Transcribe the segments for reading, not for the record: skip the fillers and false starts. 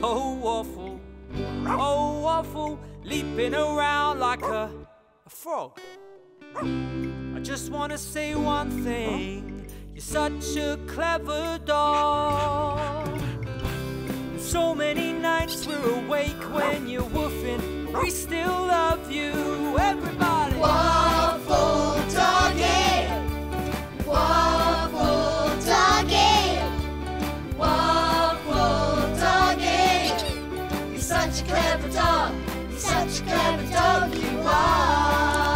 Oh, Waffle, leaping around like a frog. I just want to say one thing. You're such a clever dog. So many nights we're awake when you're woofing. We still love you, everybody. Waffle Doggy! Waffle Doggy! Waffle Doggy! You're such a clever dog. You're such a clever dog, you are.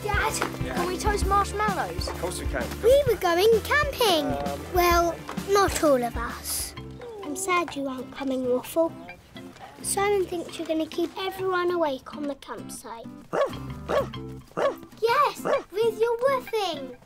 Dad, can we toast marshmallows? Of course we can. We were going camping. Well, not all of us. I'm sad you aren't coming, Waffle. Simon thinks you're going to keep everyone awake on the campsite. Yes, with your woofing.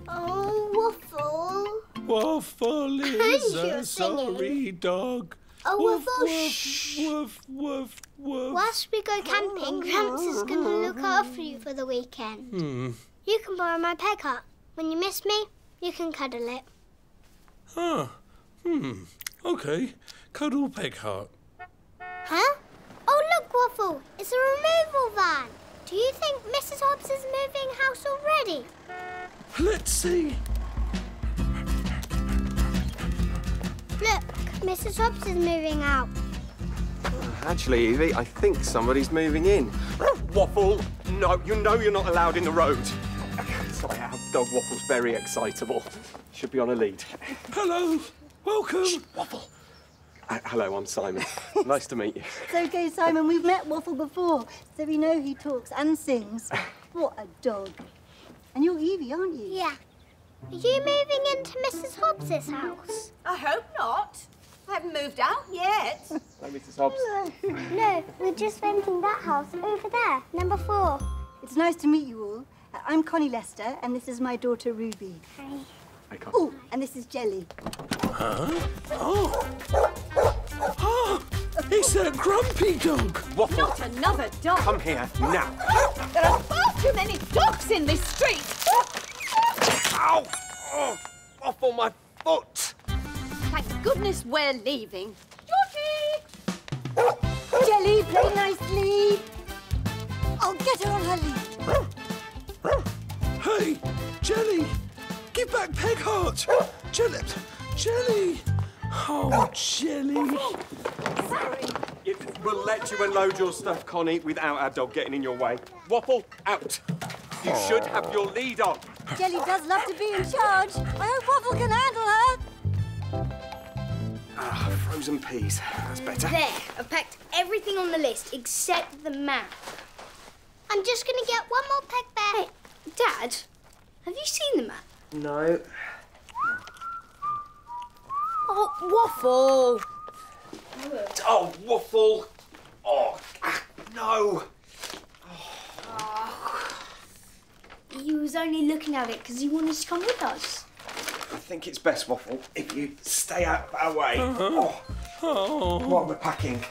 Oh, Waffle. Waffle is And you're a sorry singing. dog. Oh, Woof, Waffle, woof, shh. woof, woof, woof. Whilst we go camping, Gramps is going to look after you for the weekend. You can borrow my peg hut. When you miss me, you can cuddle it. Okay. Cuddle Peg Heart. Huh? Oh, look, Waffle. It's a removal van. Do you think Mrs. Hobbs is moving house already? Let's see. Look, Mrs. Hobbs is moving out. Actually, Evie, I think somebody's moving in. Waffle! No, you know you're not allowed in the road. Sorry, our dog Waffle's very excitable. Should be on a lead. Hello. Welcome. Shh, Waffle. Hello, I'm Simon. Nice to meet you. It's okay, Simon. We've met Waffle before, so we know he talks and sings. What a dog. And you're Evie, aren't you? Yeah. Are you moving into Mrs. Hobbs's house? I hope not. I haven't moved out yet. Hello, Mrs. Hobbs. No, we're just renting that house over there, number 4. It's nice to meet you all. I'm Connie Lester, and this is my daughter Ruby. Hi. I can't. Oh, and this is Jelly. It's that grumpy dog. Waffle, Not another dog. come here now. There are far too many dogs in this street. Ow! Oh, Waffle, my foot. Thank goodness we're leaving. Jelly, play nicely. I'll get her on her lead. Hey, Jelly. Give back Peg Heart. Jelly. Oh, Jelly. We'll let you unload your stuff, Connie, without our dog getting in your way. Waffle, out. You should have your lead on. Jelly does love to be in charge. I hope Waffle can handle her. Frozen peas. That's better. There, I've packed everything on the list except the map. I'm just going to get one more peg back. Hey, Dad, have you seen the map? No. Oh, Waffle! Oh, Waffle. Oh, no. He was only looking at it because he wanted to come with us. I think it's best, Waffle, if you stay out of our way. Oh. What we're packing.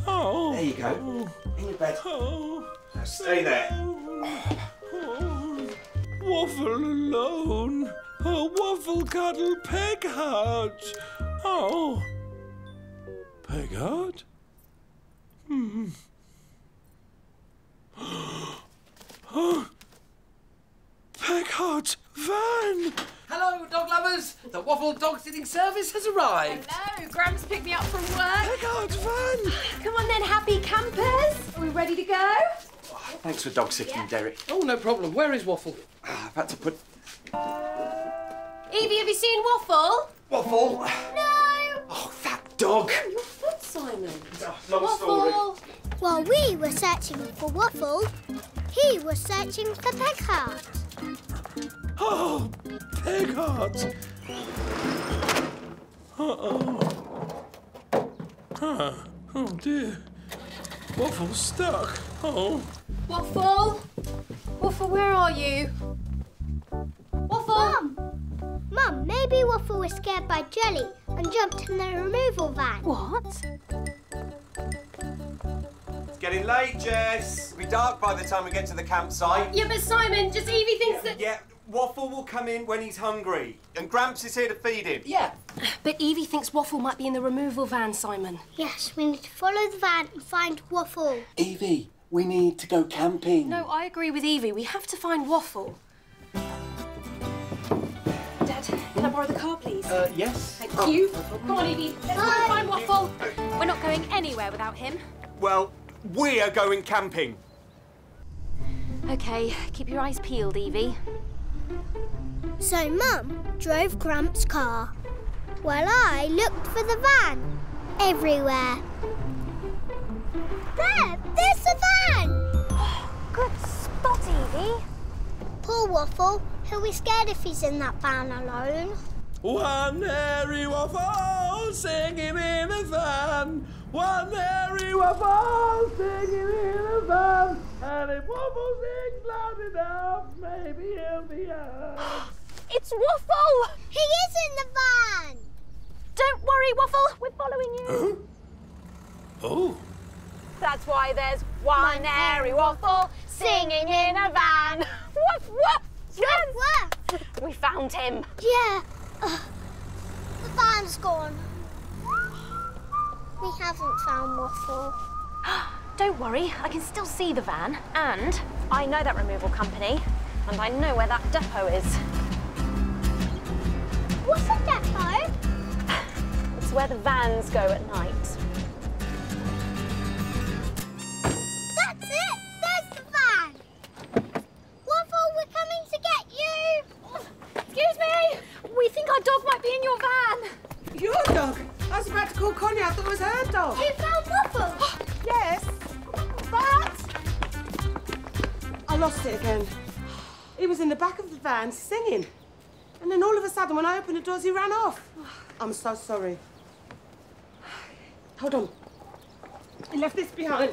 Oh. There you go. In your bed. Oh. Now stay there. Waffle alone. Oh, Waffle cuddle Peg Heart. Oh. Peg Heart? Oh. Peg Heart van. Hello, dog lovers. The Waffle dog sitting service has arrived. Hello, Gramps picked me up from work. Peg Heart van. Come on then, happy campers. Are we ready to go? Thanks for dog sitting, Derek. Oh, no problem. Where is Waffle? I've had to put... Evie, have you seen Waffle? Waffle! No! Oh, that dog! Your foot, Simon. Long story. Waffle. While we were searching for Waffle, he was searching for Peg Heart. Oh, Peg Heart. Uh-oh. Oh, dear. Waffle's stuck. Oh. Waffle. Waffle, where are you? Waffle. Mum, maybe Waffle was scared by Jelly and jumped in the removal van. What? It's getting late, Jess. It'll be dark by the time we get to the campsite. Yeah, but Simon, just Evie thinks that... Yeah, Waffle will come in when he's hungry. And Gramps is here to feed him. Yeah. But Evie thinks Waffle might be in the removal van, Simon. Yes, we need to follow the van and find Waffle. Evie, we need to go camping. No, I agree with Evie. We have to find Waffle. Dad, can I borrow the car, please? Yes. Thank you. Come on, Evie. Let's go and find Waffle. We're not going anywhere without him. Well, we are going camping. OK, keep your eyes peeled, Evie. So Mum drove Gramps' car, while I looked for the van everywhere. There's the van! Good spot, Evie. Poor Waffle. He'll be scared if he's in that van alone. One hairy waffle singing in a van. One hairy waffle singing in a van. And if Waffle sings loud enough, maybe he'll be heard. It's Waffle! He is in the van! Don't worry, Waffle. We're following you. Oh. That's why there's one hairy Waffle singing in a van. Woof, woof. Yes! Where? We found him. Yeah. The van's gone. We haven't found Waffle. Don't worry, I can still see the van. And I know that removal company. And I know where that depot is. What's a depot? It's where the vans go at night. That's it! There's the van! Waffle, we're coming to get you! Excuse me! We think our dog might be in your van. Your dog? I was about to call Connie. I thought it was her dog. You found Waffle? Yes. But I lost it again. He was in the back of the van singing. And then all of a sudden, when I opened the doors, he ran off. I'm so sorry. Hold on. He left this behind.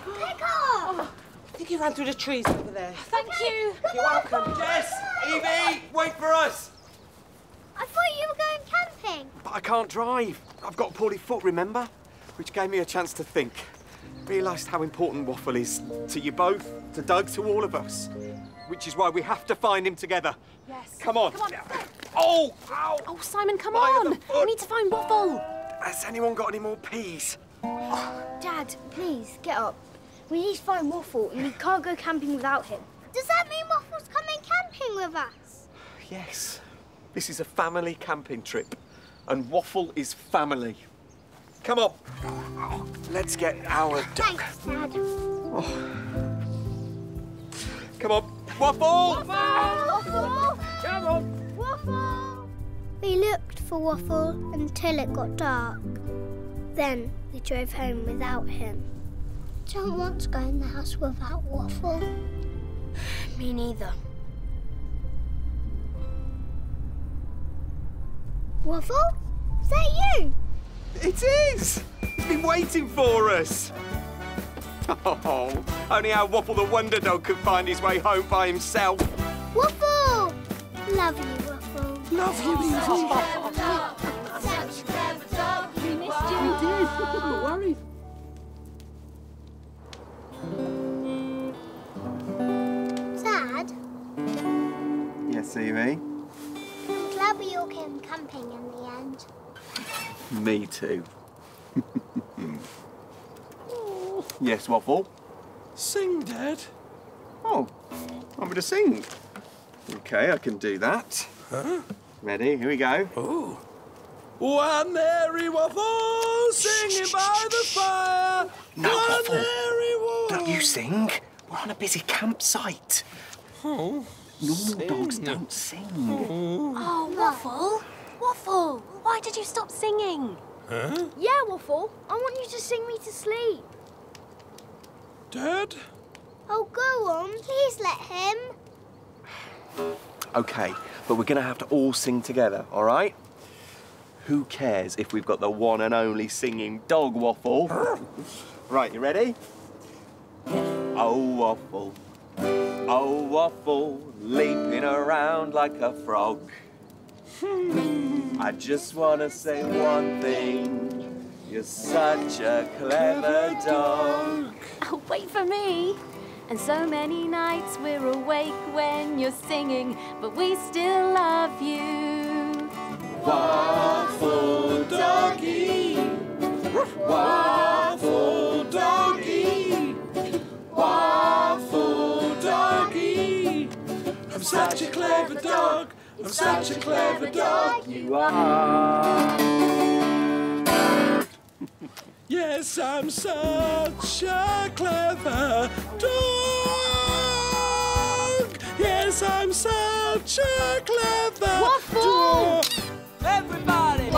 Pick up! I think he ran through the trees over there. Thank you. You're welcome. Jess! Evie! Wait for us! I thought you were going camping. But I can't drive. I've got a poorly foot, remember? Which gave me a chance to think. Realised how important Waffle is to you both, to Doug, to all of us. Which is why we have to find him together. Yes. Come on. Come on, let's go. Oh! Ow! Oh, Simon, come Why on. the foot? We need to find Waffle. Has anyone got any more peas? Dad, please, get up. We need to find Waffle and we can't go camping without him. Does that mean Waffle's coming camping with us? Yes. This is a family camping trip. And Waffle is family. Come on. Let's get our dog. Thanks, Dad. Come on. Waffle! Waffle! Come on. Waffle! We looked for Waffle until it got dark. Then we drove home without him. Don't want to go in the house without Waffle. Me neither. Waffle? Is that you? It is! He's been waiting for us. Oh, only our Waffle the Wonder Dog could find his way home by himself. Waffle! Love you, Waffle. Love you, Evie. Such a clever dog. We missed you. We did. Don't worry. Dad, Yes, Evie? I'm glad we all came camping in the end. Me too. Yes, Waffle? Sing, Dad. Oh, want me to sing? OK, I can do that. Huh? Ready? Here we go. Oh. One hairy waffle singing by the fire. No, One Waffle. hairy waffle. Don't you sing. We're on a busy campsite. Oh. Normal dogs don't sing. Oh, Waffle. Waffle, why did you stop singing? Huh? Yeah, Waffle. I want you to sing me to sleep. Dad? Oh, go on. Please let him. OK, but we're going to have to all sing together, all right? Who cares if we've got the one and only singing dog, Waffle? Right, you ready? Oh, Waffle. Oh, Waffle, leaping around like a frog. I just want to say one thing. You're such a clever dog. Oh, wait for me. And so many nights we're awake when you're singing, but we still love you. Waffle doggy, waffle doggy, waffle doggy. I'm such a clever dog, I'm such a clever dog. You are. Yes, I'm such a clever dog. Yes, I'm such a clever Waffle! dog. Everybody!